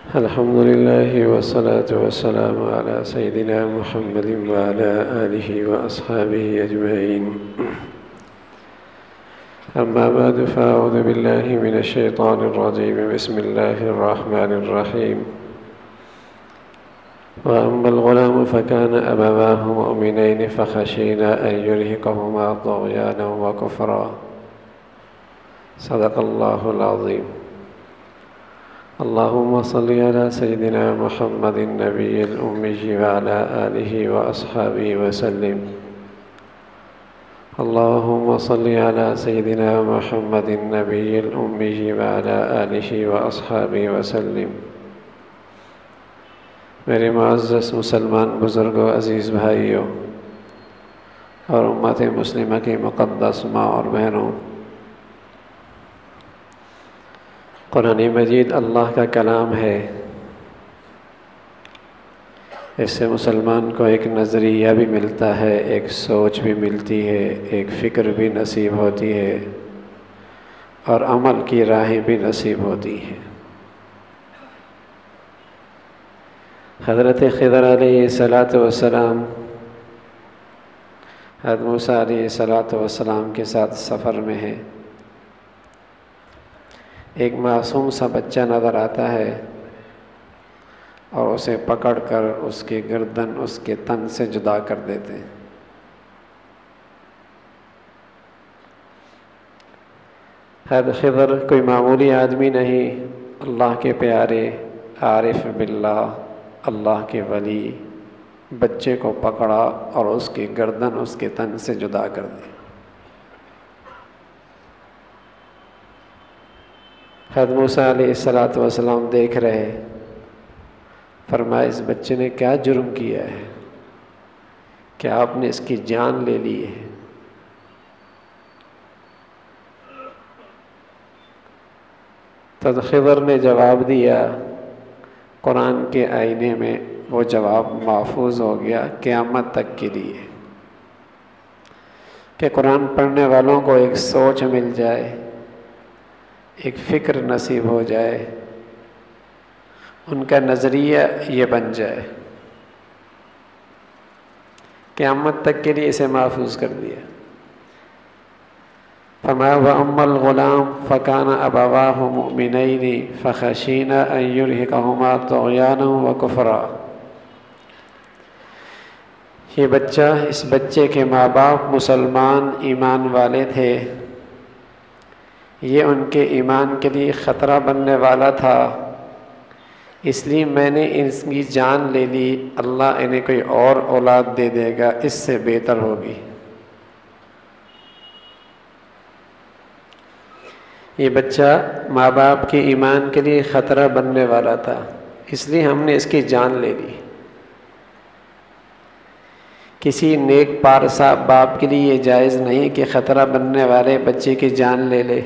الحمد لله والصلاة والسلام على سيدنا محمد وعلى آله وأصحابه أجمعين. أما بعد فأعوذ بالله من الشيطان الرجيم. بسم الله الرحمن الرحيم. وأما الغلام فكان أبواه مؤمنين فخشينا أن يرهقهما طغيانا وكفرا. صدق الله العظيم. اللهم صل على سيدنا محمد النبي الأمي وعلى آله وأصحابه وسلم. اللهم صل على سيدنا محمد النبي الأمي وعلى آله وأصحابه وسلم. میرے معزز مسلمان بزرگوں، عزیز بھائیوں اور امت مسلمہ کی مقدس ماں اور بہنوں، قرآن مجید اللہ کا کلام ہے۔ اس سے مسلمان کو ایک نظریہ بھی ملتا ہے، ایک سوچ بھی ملتی ہے، ایک فکر بھی نصیب ہوتی ہے اور عمل کی راہیں بھی نصیب ہوتی ہیں۔ حضرت خضر علیہ السلام حضرت موسیٰ علیہ السلام کے ساتھ سفر میں ہیں۔ ایک معصوم سا بچہ نظر آتا ہے اور اسے پکڑ کر اس کی گردن اس کے تن سے جدا کر دیتے ہیں۔ حضرت خضر کوئی معمولی آدمی نہیں، اللہ کے پیارے، عارف باللہ، اللہ کے ولی، بچے کو پکڑا اور اس کی گردن اس کے تن سے جدا کر دی۔ حضرت موسیٰ علیہ السلام دیکھ رہے، فرمایا اس بچے نے کیا جرم کیا ہے کہ آپ نے اس کی جان لے لی ہے؟ تو خضر نے جواب دیا، قرآن کے آئینے میں وہ جواب محفوظ ہو گیا قیامت تک کے لیے، کہ قرآن پڑھنے والوں کو ایک سوچ مل جائے، ایک فکر نصیب ہو جائے، ان کا نظریہ یہ بن جائے، قیامت تک کے لیے اسے محفوظ کر دیا۔ فما وَأَمَّا الْغُلَامُ فَكَانَ أَبَوَاهُ مُؤْمِنَيْنِ فَخَشِينَا أَن يُرْهِقَهُمَا طُغْيَانًا وَكُفْرًا۔ یہ بچہ، اس بچے کے ماں باپ مسلمان ایمان والے تھے، یہ ان کے ایمان کے لیے خطرہ بننے والا تھا، اس لیے میں نے ان کی جان لے لی، اللہ انہیں کوئی اور اولاد دے دے گا، اس سے بہتر ہوگی۔ یہ بچہ ماں باپ کے ایمان کے لیے خطرہ بننے والا تھا، اس لیے ہم نے اس کی جان لے لی۔ کسی نیک پارسا باپ کے لیے یہ جائز نہیں کہ خطرہ بننے والے بچے کی جان لے لے۔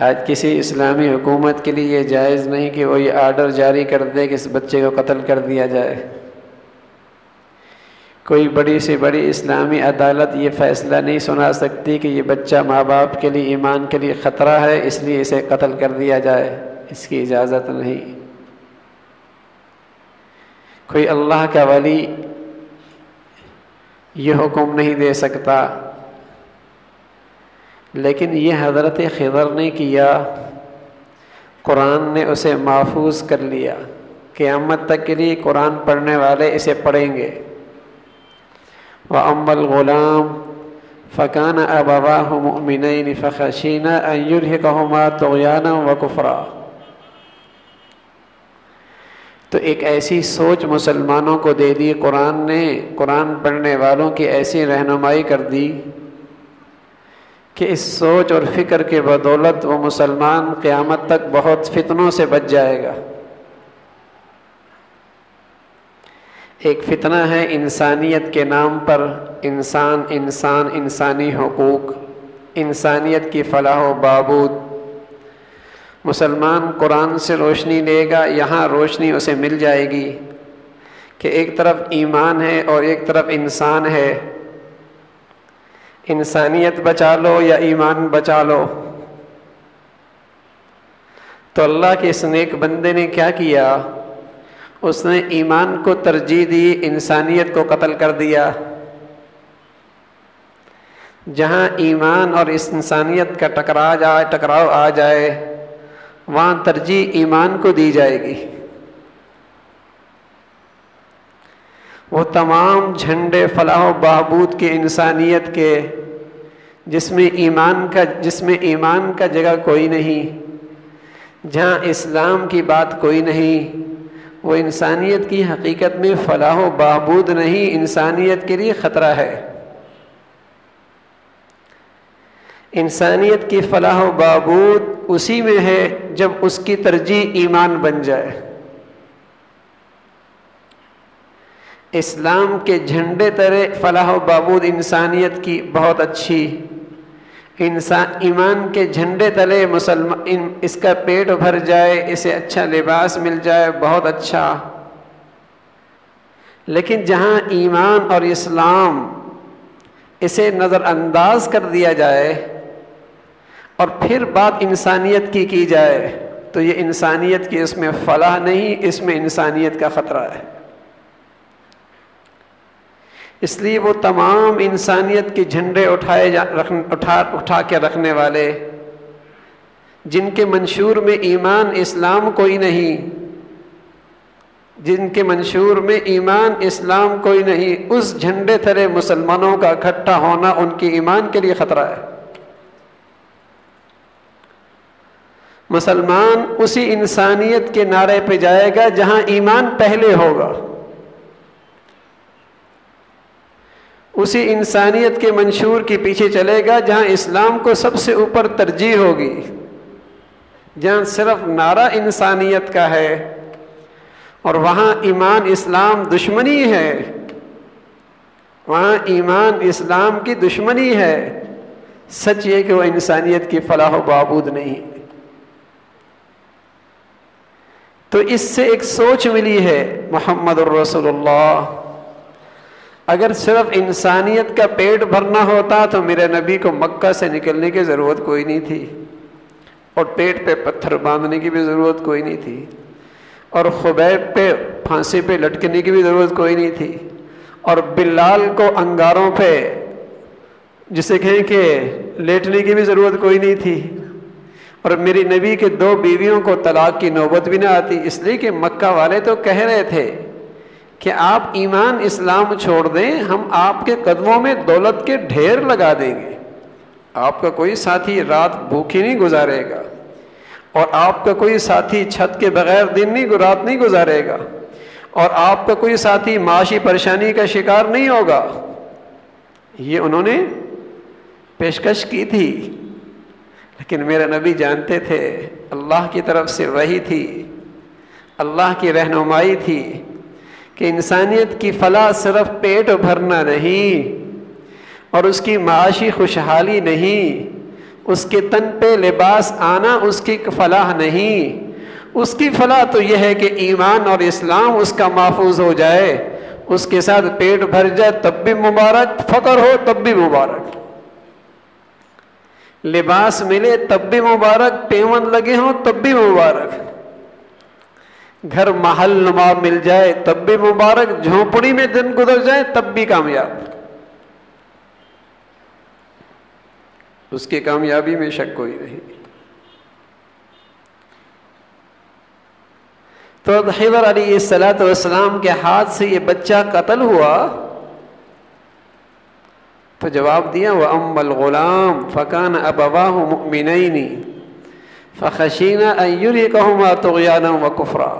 آج کسی اسلامی حکومت کے لیے یہ جائز نہیں کہ وہ یہ آرڈر جاری کر دے کہ اس بچے کو قتل کر دیا جائے۔ کوئی بڑی سے بڑی اسلامی عدالت یہ فیصلہ نہیں سنا سکتی کہ یہ بچہ ماں باپ کے لیے، ایمان کے لیے خطرہ ہے، اس لیے اسے قتل کر دیا جائے، اس کی اجازت نہیں۔ کوئی اللہ کا ولی یہ حکم نہیں دے سکتا، لیکن یہ حضرت خضر نے کیا، قرآن نے اسے محفوظ کر لیا، قیامت تک کے لیے قرآن پڑھنے والے اسے پڑھیں گے۔ وَأَمَّا الْغُلَامُ فَكَانَ أَبَوَاهُ مُؤْمِنَيْنِ فَخَشِينَا أَن يُرْهِقَهُمَا طُغْيَانًا وَكُفْرًا۔ تو ایک ایسی سوچ مسلمانوں کو دے دی قرآن نے، قرآن پڑھنے والوں کی ایسی رہنمائی کر دی کہ اس سوچ اور فکر کے بدولت وہ مسلمان قیامت تک بہت فتنوں سے بچ جائے گا۔ ایک فتنہ ہے انسانیت کے نام پر، انسانی حقوق، انسانیت کی فلاح و بہبود۔ مسلمان قرآن سے روشنی لے گا، یہاں روشنی اسے مل جائے گی کہ ایک طرف ایمان ہے اور ایک طرف انسان ہے، انسانیت بچا لو یا ایمان بچا لو۔ تو اللہ کے اس نیک بندے نے کیا کیا؟ اس نے ایمان کو ترجیح دی، انسانیت کو قتل کر دیا۔ جہاں ایمان اور اس انسانیت کا ٹکراؤ آ جائے وہاں ترجیح ایمان کو دی جائے گی۔ وہ تمام جھنڈے فلاح و بہبود کے انسانیت کے جس میں ایمان کا جگہ کوئی نہیں، جہاں اسلام کی بات کوئی نہیں، وہ انسانیت کی حقیقت میں فلاح و بہبود نہیں، انسانیت کے لیے خطرہ ہے۔ انسانیت کی فلاح و بہبود اسی میں ہے جب اس کی ترجیح ایمان بن جائے۔ اسلام کے جھنڈے تلے فلاح و بہبود انسانیت کی بہت اچھی، ایمان کے جھنڈے تلے اس کا پیٹ بھر جائے، اسے اچھا لباس مل جائے، بہت اچھا۔ لیکن جہاں ایمان اور اسلام اسے نظر انداز کر دیا جائے اور پھر بات انسانیت کی جائے تو یہ انسانیت کی اس میں فلاح نہیں، اس میں انسانیت کا خطرہ ہے۔ اس لیے وہ تمام انسانیت کے جھنڈے اٹھا کے رکھنے والے، جن کے منشور میں ایمان اسلام کوئی نہیں، اس جھنڈے تلے مسلمانوں کا اکٹھا ہونا ان کے ایمان کے لیے خطرہ ہے۔ مسلمان اسی انسانیت کے نعرے پہ جائے گا جہاں ایمان پہلے ہوگا، اسی انسانیت کے منشور کے پیچھے چلے گا جہاں اسلام کو سب سے اوپر ترجیح ہوگی، جہاں صرف نعرہ انسانیت کا ہے اور وہاں ایمان اسلام دشمنی ہے، وہاں ایمان اسلام کی دشمنی ہے۔ سچ یہ کہ وہ انسانیت کی فلاح و بہبود نہیں۔ تو اس سے ایک سوچ ملی ہے محمد الرسول اللہ۔ اگر صرف انسانیت کا پیٹ بھرنا ہوتا تو میرے نبی کو مکہ سے نکلنے کی ضرورت کوئی نہیں تھی، اور پیٹ پہ پتھر باندھنے کی بھی ضرورت کوئی نہیں تھی، اور خبیب پہ پھانسی پہ لٹکنے کی بھی ضرورت کوئی نہیں تھی، اور بلال کو انگاروں پہ جسے کہیں کہ لیٹنے کی بھی ضرورت کوئی نہیں تھی، اور میری نبی کے 2 بیویوں کو طلاق کی نوبت بھی نہ آتی، اس لیے کہ مکہ والے تو کہہ رہے تھے کہ آپ ایمان اسلام چھوڑ دیں، ہم آپ کے قدموں میں دولت کے ڈھیر لگا دیں گے، آپ کا کوئی ساتھی رات بھوکی نہیں گزارے گا، اور آپ کا کوئی ساتھی چھت کے بغیر رات نہیں گزارے گا، اور آپ کا کوئی ساتھی معاشی پریشانی کا شکار نہیں ہوگا۔ یہ انہوں نے پیشکش کی تھی، لیکن میرے نبی جانتے تھے اللہ کی طرف سے وحی تھی، اللہ کی رہنمائی تھی کہ انسانیت کی فلاح صرف پیٹ بھرنا نہیں، اور اس کی معاشی خوشحالی نہیں، اس کے تن پہ لباس آنا اس کی فلاح نہیں، اس کی فلاح تو یہ ہے کہ ایمان اور اسلام اس کا محفوظ ہو جائے، اس کے ساتھ پیٹ بھر جائے تب بھی مبارک، فقر ہو تب بھی مبارک، لباس ملے تب بھی مبارک، پیون لگے ہوں تب بھی مبارک، گھر محل نما مل جائے تب بھی مبارک، جھونپڑی میں دن گزر جائے تب بھی کامیاب، اس کی کامیابی میں شک کوئی نہیں۔ تو خضر علیہ السلام کے ہاتھ سے یہ بچہ قتل ہوا تو جواب دیا وَأَمَّا الْغُلَامُ فَكَانَ أَبَوَاهُ مُؤْمِنَيْنِ فَخَشِينَا أَن يُرْهِقَهُمَا طُغْيَانًا وَكُفْرًا۔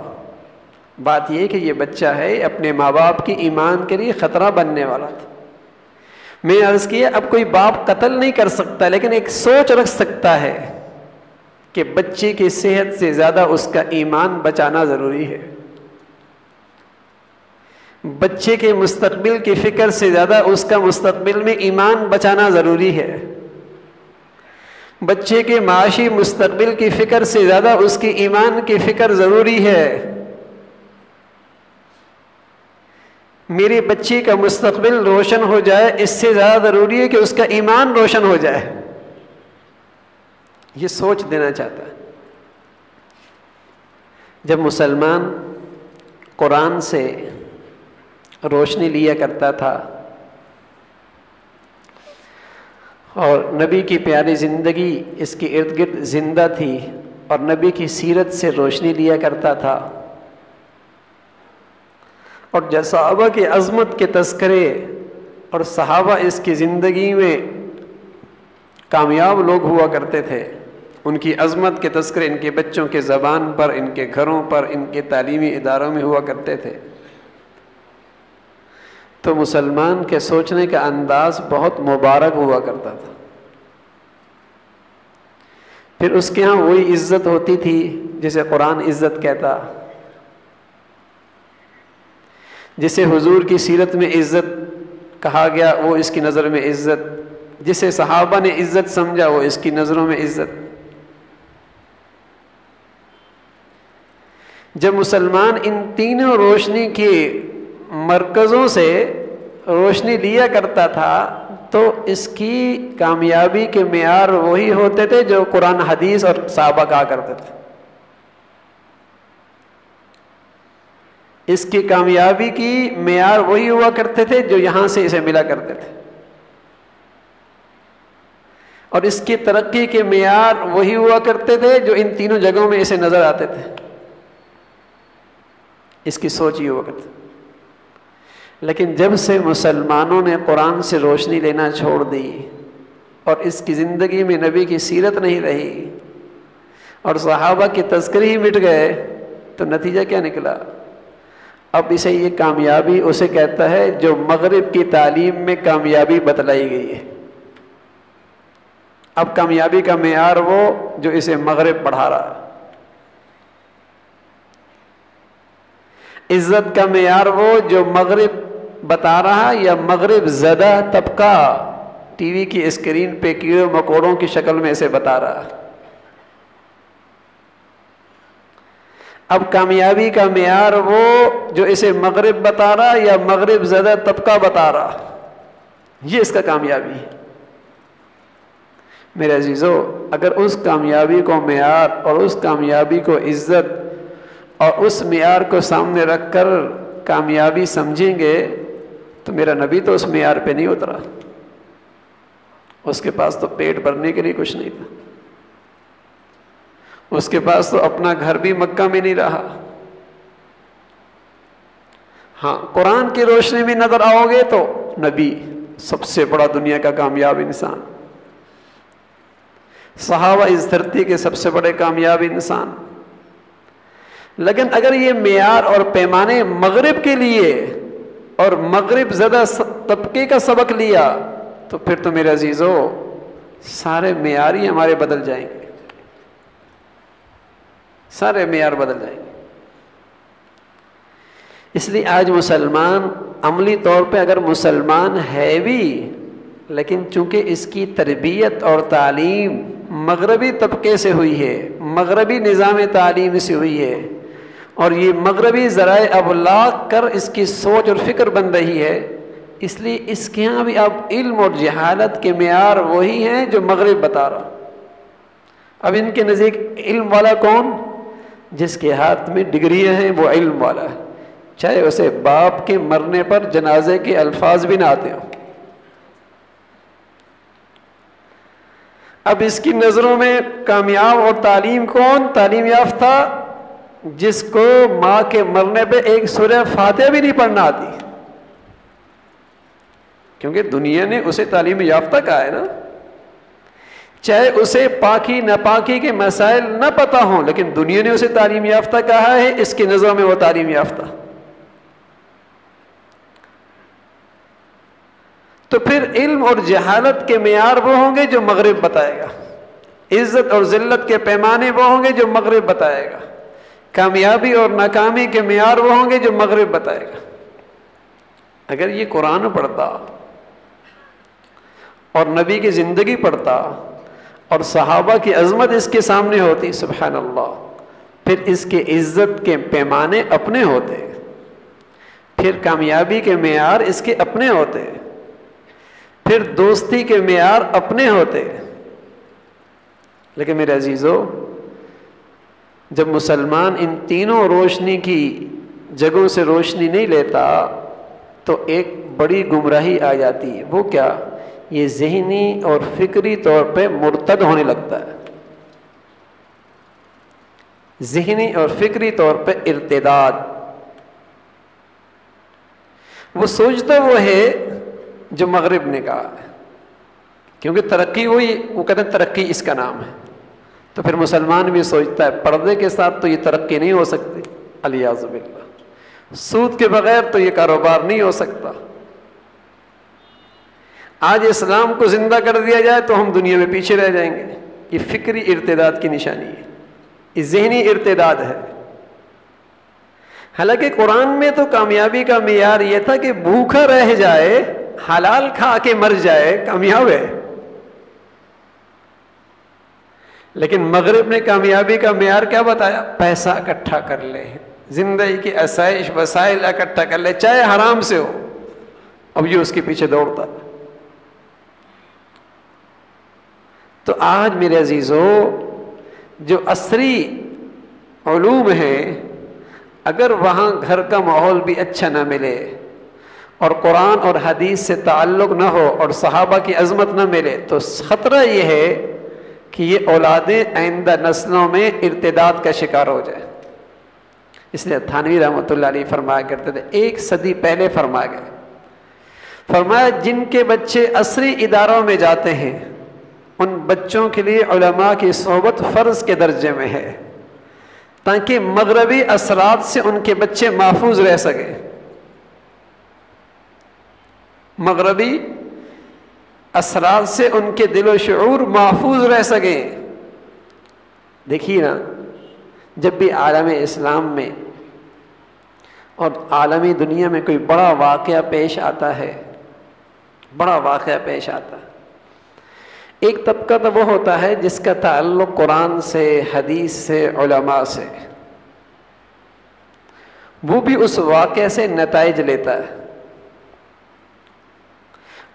بات یہ کہ یہ بچہ ہے اپنے ماں باپ کی ایمان کے لیے خطرہ بننے والا تھا۔ میں عرض کیا اب کوئی باپ قتل نہیں کر سکتا، لیکن ایک سوچ رکھ سکتا ہے کہ بچے کی صحت سے زیادہ اس کا ایمان بچانا ضروری ہے، بچے کے مستقبل کی فکر سے زیادہ اس کا مستقبل میں ایمان بچانا ضروری ہے، بچے کے معاشی مستقبل کی فکر سے زیادہ اس کی ایمان کی فکر ضروری ہے۔ میری بچی کا مستقبل روشن ہو جائے اس سے زیادہ ضروری ہے کہ اس کا ایمان روشن ہو جائے، یہ سوچ دینا چاہتا ہے۔ جب مسلمان قرآن سے روشنی لیا کرتا تھا اور نبی کی پیاری زندگی اس کے ارد گرد زندہ تھی اور نبی کی سیرت سے روشنی لیا کرتا تھا، اور جب صحابہ کی عظمت کے تذکرے اور صحابہ اس کی زندگی میں کامیاب لوگ ہوا کرتے تھے، ان کی عظمت کے تذکرے ان کے بچوں کے زبان پر، ان کے گھروں پر، ان کے تعلیمی اداروں میں ہوا کرتے تھے، تو مسلمان کے سوچنے کا انداز بہت مبارک ہوا کرتا تھا۔ پھر اس کے ہاں وہی عزت ہوتی تھی جسے قرآن عزت کہتا، جسے حضور کی سیرت میں عزت کہا گیا وہ اس کی نظر میں عزت، جسے صحابہ نے عزت سمجھا وہ اس کی نظروں میں عزت۔ جب مسلمان ان تینوں روشنی کے مرکزوں سے روشنی لیا کرتا تھا تو اس کی کامیابی کے معیار وہی ہوتے تھے جو قرآن حدیث اور صحابہ کہا کرتے تھے۔ اس کی کامیابی کی معیار وہی ہوا کرتے تھے جو یہاں سے اسے ملا کرتے تھے، اور اس کی ترقی کے معیار وہی ہوا کرتے تھے جو ان تینوں جگہوں میں اسے نظر آتے تھے۔ اس کی سوچ یہ ہوا کرتی تھی۔ لیکن جب سے مسلمانوں نے قرآن سے روشنی لینا چھوڑ دی اور اس کی زندگی میں نبی کی سیرت نہیں رہی اور صحابہ کے تذکرے ہی مٹ گئے، تو نتیجہ کیا نکلا؟ اب اسے یہ کامیابی اسے کہتا ہے جو مغرب کی تعلیم میں کامیابی بتلائی گئی ہے۔ اب کامیابی کا معیار وہ جو اسے مغرب پڑھا رہا ہے، عزت کا معیار وہ جو مغرب بتا رہا یا مغرب زدہ طبقہ ٹی وی کی اسکرین پہ کیڑے مکوڑوں کی شکل میں اسے بتا رہا۔ اب کامیابی کا معیار وہ جو اسے مغرب بتا رہا یا مغرب زدہ طبقہ بتا رہا، یہ اس کا کامیابی ہے۔ میرے عزیزو، اگر اس کامیابی کو معیار اور اس کامیابی کو عزت اور اس معیار کو سامنے رکھ کر کامیابی سمجھیں گے تو میرا نبی تو اس معیار پہ نہیں اترا، اس کے پاس تو پیٹ بھرنے کے لیے کچھ نہیں تھا، اس کے پاس تو اپنا گھر بھی مکہ میں نہیں رہا۔ ہاں، قرآن کی روشنی میں نظر آؤ گے تو نبی سب سے بڑا دنیا کا کامیاب انسان، صحابہ اس دھرتی کے سب سے بڑے کامیاب انسان۔ لیکن اگر یہ معیار اور پیمانے مغرب کے لیے اور مغرب زدہ طبقے کا سبق لیا تو پھر تو میرے عزیزو سارے معیار ہی ہمارے بدل جائیں گے، سارے معیار بدل جائیں گے۔ اس لیے آج مسلمان عملی طور پہ اگر مسلمان ہے بھی، لیکن چونکہ اس کی تربیت اور تعلیم مغربی طبقے سے ہوئی ہے، مغربی نظام تعلیم سے ہوئی ہے، اور یہ مغربی ذرائع ابلاغ کر اس کی سوچ اور فکر بن رہی ہے، اس لیے اس کے ہاں بھی اب علم اور جہالت کے معیار وہی ہیں جو مغرب بتا رہا۔ اب ان کے نزدیک علم والا کون؟ جس کے ہاتھ میں ڈگریاں ہیں وہ علم والا ہے، چاہے اسے باپ کے مرنے پر جنازے کے الفاظ بھی نہ آتے ہوں۔ اب اس کی نظروں میں کامیاب اور تعلیم کون؟ تعلیم یافتہ جس کو ماں کے مرنے پہ ایک سورہ فاتحہ بھی نہیں پڑھنا آتی، کیونکہ دنیا نے اسے تعلیم یافتہ کہا ہے نا، چاہے اسے پاکی ناپاکی کے مسائل نہ پتہ ہوں، لیکن دنیا نے اسے تعلیم یافتہ کہا ہے، اس کی نظروں میں وہ تعلیم یافتہ۔ تو پھر علم اور جہالت کے معیار وہ ہوں گے جو مغرب بتائے گا، عزت اور ذلت کے پیمانے وہ ہوں گے جو مغرب بتائے گا، کامیابی اور ناکامی کے معیار وہ ہوں گے جو مغرب بتائے گا۔ اگر یہ قرآن پڑھتا اور نبی کی زندگی پڑھتا اور صحابہ کی عظمت اس کے سامنے ہوتی، سبحان اللہ، پھر اس کے عزت کے پیمانے اپنے ہوتے، پھر کامیابی کے معیار اس کے اپنے ہوتے، پھر دوستی کے معیار اپنے ہوتے۔ لیکن میرے عزیزو، جب مسلمان ان تینوں روشنی کی جگہوں سے روشنی نہیں لیتا تو ایک بڑی گمراہی آ جاتی ہے. وہ کیا؟ یہ ذہنی اور فکری طور پہ مرتد ہونے لگتا ہے. ذہنی اور فکری طور پہ ارتداد. وہ سوچتا وہ ہے جو مغرب نے کہا ہے، کیونکہ ترقی وہی، وہ کہتے ہیں ترقی اس کا نام ہے. تو پھر مسلمان بھی سوچتا ہے پردے کے ساتھ تو یہ ترقی نہیں ہو سکتی، الیاذ باللہ. سود کے بغیر تو یہ کاروبار نہیں ہو سکتا. آج اسلام کو زندہ کر دیا جائے تو ہم دنیا میں پیچھے رہ جائیں گے. یہ فکری ارتداد کی نشانی ہے، یہ ذہنی ارتداد ہے. حالانکہ قرآن میں تو کامیابی کا معیار یہ تھا کہ بھوکا رہ جائے، حلال کھا کے مر جائے، کامیاب ہے. لیکن مغرب نے کامیابی کا معیار کیا بتایا؟ پیسہ اکٹھا کر لے، زندگی کی آسائش وسائل اکٹھا کر لے، چاہے حرام سے ہو. اب یہ اس کے پیچھے دوڑتا. تو آج میرے عزیزو، جو عصری علوم ہیں، اگر وہاں گھر کا ماحول بھی اچھا نہ ملے اور قرآن اور حدیث سے تعلق نہ ہو اور صحابہ کی عظمت نہ ملے، تو خطرہ یہ ہے کہ یہ اولادیں آئندہ نسلوں میں ارتداد کا شکار ہو جائے. اس لیے تھانوی رحمۃ اللہ علیہ فرمایا کرتے تھے، 1 صدی پہلے فرمایا گیا، فرمایا جن کے بچے عصری اداروں میں جاتے ہیں ان بچوں کے لیے علماء کی صحبت فرض کے درجے میں ہے، تاکہ مغربی اثرات سے ان کے بچے محفوظ رہ سکیں. مغربی اثرات سے ان کے دل و شعور محفوظ رہ سکیں. دیکھیے نا، جب بھی عالم اسلام میں اور عالمی دنیا میں کوئی بڑا واقعہ پیش آتا ہے، ایک طبقہ تو وہ ہوتا ہے جس کا تعلق قرآن سے، حدیث سے، علماء سے، وہ بھی اس واقعے سے نتائج لیتا ہے.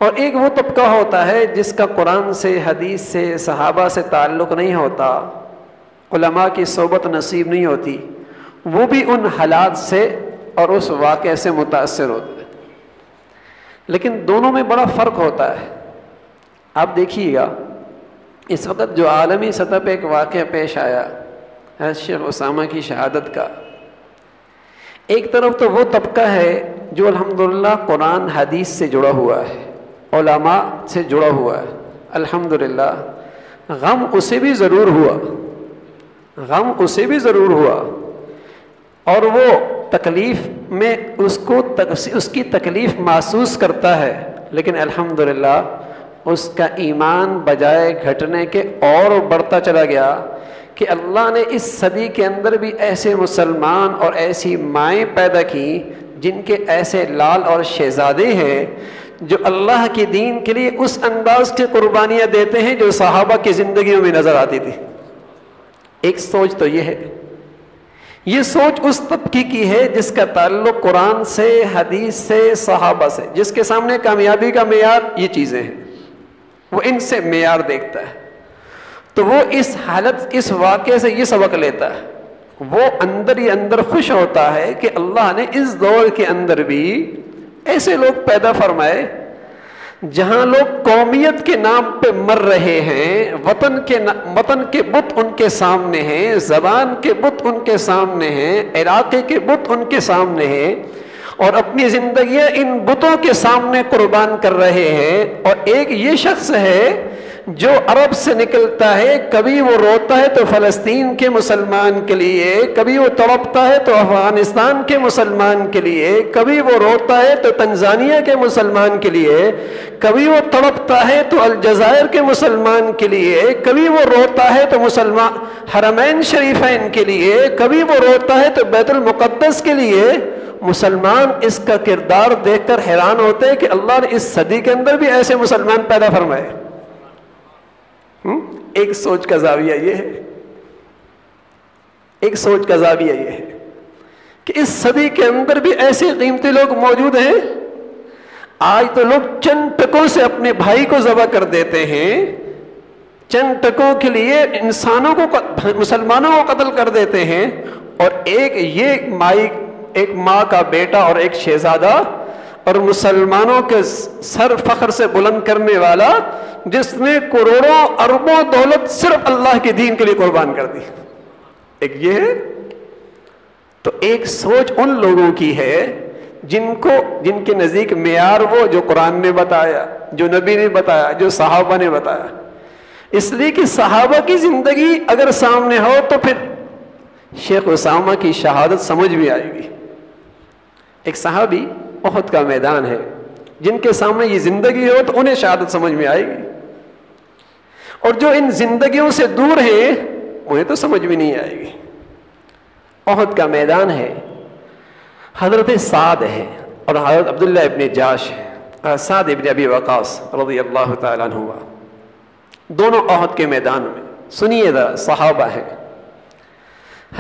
اور ایک وہ طبقہ ہوتا ہے جس کا قرآن سے، حدیث سے، صحابہ سے تعلق نہیں ہوتا، علماء کی صحبت نصیب نہیں ہوتی، وہ بھی ان حالات سے اور اس واقعے سے متاثر ہوتا ہے. لیکن دونوں میں بڑا فرق ہوتا ہے. آپ دیکھیے گا اس وقت جو عالمی سطح پہ ایک واقعہ پیش آیا شیخ اسامہ کی شہادت کا، ایک طرف تو وہ طبقہ ہے جو الحمدللہ قرآن حدیث سے جڑا ہوا ہے، علماء سے جڑا ہوا ہے، الحمدللہ. غم اسے بھی ضرور ہوا اور وہ تکلیف میں اس کی تکلیف محسوس کرتا ہے، لیکن الحمدللہ اس کا ایمان بجائے گھٹنے کے اور بڑھتا چلا گیا کہ اللہ نے اس صدی کے اندر بھی ایسے مسلمان اور ایسی مائیں پیدا کی جن کے ایسے لال اور شہزادے ہیں جو اللہ کے دین کے لیے اس انداز کی قربانیاں دیتے ہیں جو صحابہ کی زندگیوں میں نظر آتی تھی. ایک سوچ تو یہ ہے، یہ سوچ اس طبقے کی ہے جس کا تعلق قرآن سے، حدیث سے، صحابہ سے، جس کے سامنے کامیابی کا معیار یہ چیزیں ہیں، وہ ان سے معیار دیکھتا ہے. تو وہ اس واقعے سے یہ سبق لیتا ہے، وہ اندر ہی اندر خوش ہوتا ہے کہ اللہ نے اس دور کے اندر بھی ایسے لوگ پیدا فرمائے جہاں لوگ قومیت کے نام پہ مر رہے ہیں، وطن کے بت ان کے سامنے ہیں، زبان کے بت ان کے سامنے ہیں، علاقے کے بت ان کے سامنے ہیں، اور اپنی زندگیاں ان بتوں کے سامنے قربان کر رہے ہیں. اور ایک یہ شخص ہے جو عرب سے نکلتا ہے، کبھی وہ روتا ہے تو فلسطین کے مسلمان کے لیے، کبھی وہ تڑپتا ہے تو افغانستان کے مسلمان کے لیے، کبھی وہ روتا ہے تو تنزانیہ کے مسلمان کے لیے، کبھی وہ تڑپتا ہے تو الجزائر کے مسلمان کے لیے، کبھی وہ روتا ہے تو مسلمان حرمین شریفین کے لیے، کبھی وہ روتا ہے تو بیت المقدس کے لیے. مسلمان اس کا کردار دیکھ کر حیران ہوتے ہیں کہ اللہ نے اس صدی کے اندر بھی ایسے مسلمان پیدا فرمائے. ایک سوچ کا زاویہ یہ ہے کہ اس صدی کے اندر بھی ایسے قیمتی لوگ موجود ہیں. آج تو لوگ چند ٹکوں سے اپنے بھائی کو ذبح کر دیتے ہیں، چند ٹکوں کے لیے انسانوں کو مسلمانوں کو قتل کر دیتے ہیں، اور ایک ماں کا بیٹا اور ایک شہزادہ اور مسلمانوں کے سر فخر سے بلند کرنے والا، جس نے کروڑوں اربوں دولت صرف اللہ کے دین کے لیے قربان کر دی، ایک یہ ہے۔ تو ایک سوچ ان لوگوں کی ہے جن کے نزدیک معیار وہ جو قرآن نے بتایا، جو نبی نے بتایا، جو صحابہ نے بتایا۔ اس لیے کہ صحابہ کی زندگی اگر سامنے ہو تو پھر شیخ اسامہ کی شہادت سمجھ بھی آئے گی۔ ایک صحابی احد کا میدان ہے، جن کے سامنے یہ زندگی ہو تو انہیں شہادت سمجھ میں آئے گی، اور جو ان زندگیوں سے دور ہیں انہیں تو سمجھ بھی نہیں آئے گی۔ احد کا میدان ہے، حضرت سعد ہے اور حضرت عبداللہ ابن جاش ہے، سعد ابن ابی وقاص رضی اللہ تعالیٰ عنہ، دونوں احد کے میدان میں۔ سنیے ذرا، صحابہ ہیں۔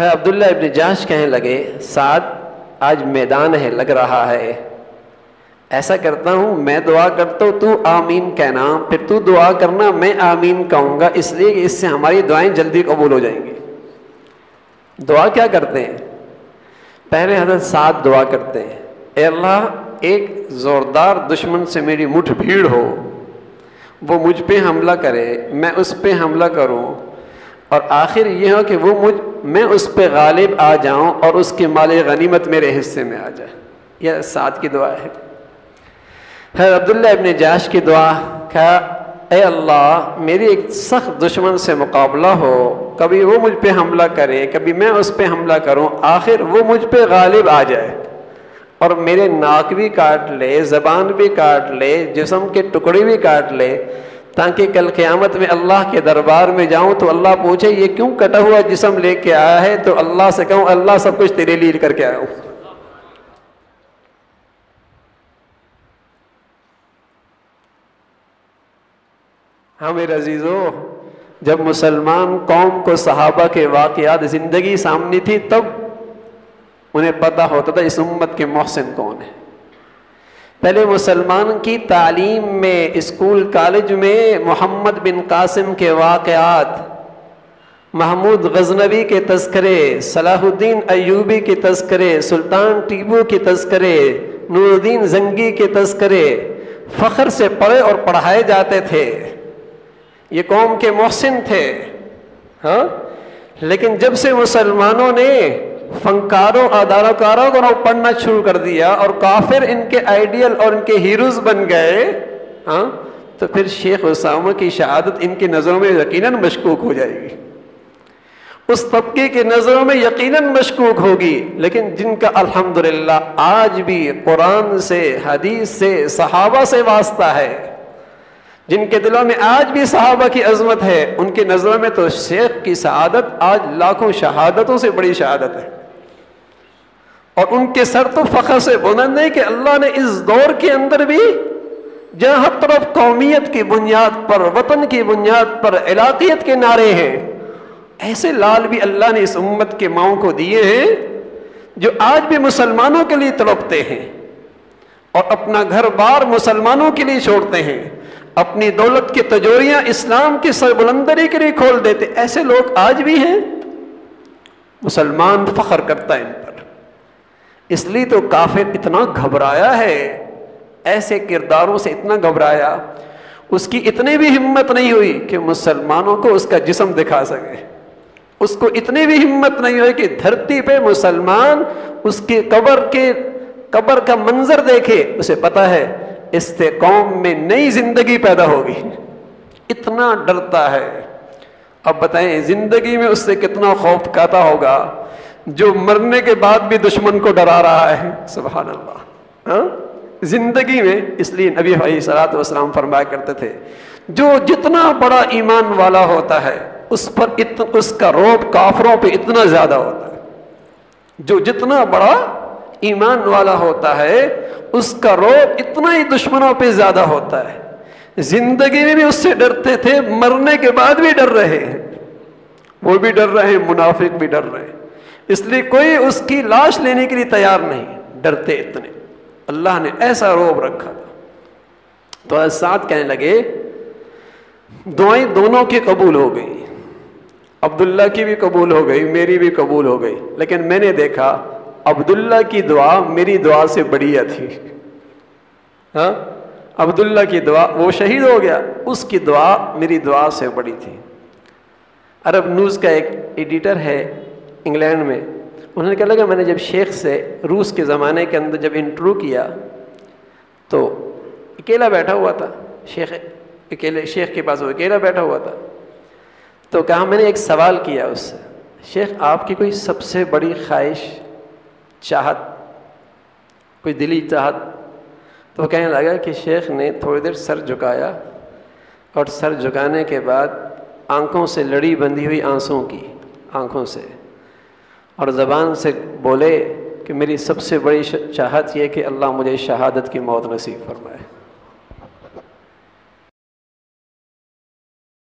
عبداللہ ابن جاش کہنے لگے، سعد آج میدان ہے، لگ رہا ہے، ایسا کرتا ہوں میں دعا کرتا ہوں، تو آمین کہنا، پھر تو دعا کرنا، میں آمین کہوں گا، اس لیے کہ اس سے ہماری دعائیں جلدی قبول ہو جائیں گی۔ دعا کیا کرتے ہیں؟ پہلے حضرت سعد دعا کرتے ہیں، اے اللہ ایک زوردار دشمن سے میری مٹھ بھیڑ ہو، وہ مجھ پہ حملہ کرے، میں اس پہ حملہ کروں، اور آخر یہ ہو کہ میں اس پہ غالب آ جاؤں اور اس کے مال غنیمت میرے حصے میں آ جائے۔ یہ سعد کی دعا ہے۔ حضرت عبداللہ ابن جاش کی دعا، کہا اے اللہ میری ایک سخت دشمن سے مقابلہ ہو، کبھی وہ مجھ پہ حملہ کرے، کبھی میں اس پہ حملہ کروں، آخر وہ مجھ پہ غالب آ جائے اور میرے ناک بھی کاٹ لے، زبان بھی کاٹ لے، جسم کے ٹکڑے بھی کاٹ لے، تاکہ کل قیامت میں اللہ کے دربار میں جاؤں تو اللہ پوچھے یہ کیوں کٹا ہوا جسم لے کے آیا ہے، تو اللہ سے کہوں اللہ سب کچھ تیرے لیے کر کے آیا ہوں۔ ہاں میرے عزیزو، جب مسلمان قوم کو صحابہ کے واقعات زندگی سامنے تھی تب انہیں پتہ ہوتا تھا اس امت کے محسن کون ہے۔ پہلے مسلمان کی تعلیم میں، اسکول کالج میں محمد بن قاسم کے واقعات، محمود غزنوی کے تذکرے، صلاح الدین ایوبی کے تذکرے، سلطان ٹیپو کے تذکرے، نور الدین زنگی کے تذکرے فخر سے پڑھے اور پڑھائے جاتے تھے۔ یہ قوم کے محسن تھے، ہاں، لیکن جب سے مسلمانوں نے فنکاروں اداکاروں کو پڑھنا شروع کر دیا اور کافر ان کے آئیڈیل اور ان کے ہیروز بن گئے، ہاں، تو پھر شیخ اسامہ کی شہادت ان کی نظروں میں یقیناً مشکوک ہو جائے گی، اس طبقے کی نظروں میں یقیناً مشکوک ہوگی۔ لیکن جن کا الحمدللہ آج بھی قرآن سے، حدیث سے، صحابہ سے واسطہ ہے، جن کے دلوں میں آج بھی صحابہ کی عظمت ہے، ان کی نظروں میں تو شیخ کی شہادت آج لاکھوں شہادتوں سے بڑی شہادت ہے، اور ان کے سر تو فخر سے بلند ہے کہ اللہ نے اس دور کے اندر بھی جہاں ہر طرف قومیت کی بنیاد پر، وطن کی بنیاد پر علاقیت کے نعرے ہیں، ایسے لال بھی اللہ نے اس امت کے ماؤں کو دیے ہیں جو آج بھی مسلمانوں کے لیے تڑپتے ہیں اور اپنا گھر بار مسلمانوں کے لیے چھوڑتے ہیں، اپنی دولت کی تجوریاں اسلام کی سربلندی کے لیے کھول دیتے۔ ایسے لوگ آج بھی ہیں، مسلمان فخر کرتا ہے ان پر۔ اس لیے تو کافر اتنا گھبرایا ہے، ایسے کرداروں سے اتنا گھبرایا، اس کی اتنی بھی ہمت نہیں ہوئی کہ مسلمانوں کو اس کا جسم دکھا سکے، اس کو اتنی بھی ہمت نہیں ہوئی کہ دھرتی پہ مسلمان اس کی قبر کا منظر دیکھے، اسے پتا ہے اس سے قوم میں نئی زندگی پیدا ہوگی، اتنا ڈرتا ہے۔ اب بتائیں زندگی میں اس سے کتنا خوف کھاتا ہوگا جو مرنے کے بعد بھی دشمن کو ڈرا رہا ہے، سبحان اللہ۔ ہاں، زندگی میں، اس لیے نبی علیہ الصلوۃ والسلام فرمایا کرتے تھے جو جتنا بڑا ایمان والا ہوتا ہے اس کا رعب کافروں پہ اتنا زیادہ ہوتا ہے، جو جتنا بڑا ایمان والا ہوتا ہے اس کا رعب اتنا ہی دشمنوں پہ زیادہ ہوتا ہے۔ زندگی میں بھی اس سے ڈرتے تھے، مرنے کے بعد بھی ڈر رہے ہیں، وہ بھی ڈر رہے ہیں، منافق بھی ڈر رہے ہیں، اس لیے کوئی اس کی لاش لینے کے لیے تیار نہیں، ڈرتے اتنے، اللہ نے ایسا رعب رکھا تھا۔ تو سعد کہنے لگے دعائیں دونوں کی قبول ہو گئی، عبداللہ کی بھی قبول ہو گئی، میری بھی قبول ہو گئی، لیکن میں نے دیکھا عبداللہ کی دعا میری دعا سے بڑھیا تھی۔ ہاں، عبداللہ کی دعا، وہ شہید ہو گیا، اس کی دعا میری دعا سے بڑی تھی۔ عرب نیوز کا ایک ایڈیٹر ہے انگلینڈ میں، انہوں نے کہا لگا میں نے جب شیخ سے روس کے زمانے کے اندر جب انٹرویو کیا تو اکیلا بیٹھا ہوا تھا، شیخ کے پاس وہ اکیلا بیٹھا ہوا تھا، تو کہا میں نے ایک سوال کیا اس سے، شیخ آپ کی کوئی سب سے بڑی خواہش، چاہت، کوئی دلی چاہت؟ تو وہ کہنے لگا کہ شیخ نے تھوڑی دیر سر جھکایا اور سر جھکانے کے بعد آنکھوں سے لڑی بندھی ہوئی آنسوؤں کی آنکھوں سے، اور زبان سے بولے کہ میری سب سے بڑی چاہت یہ کہ اللہ مجھے شہادت کی موت نصیب فرمائے۔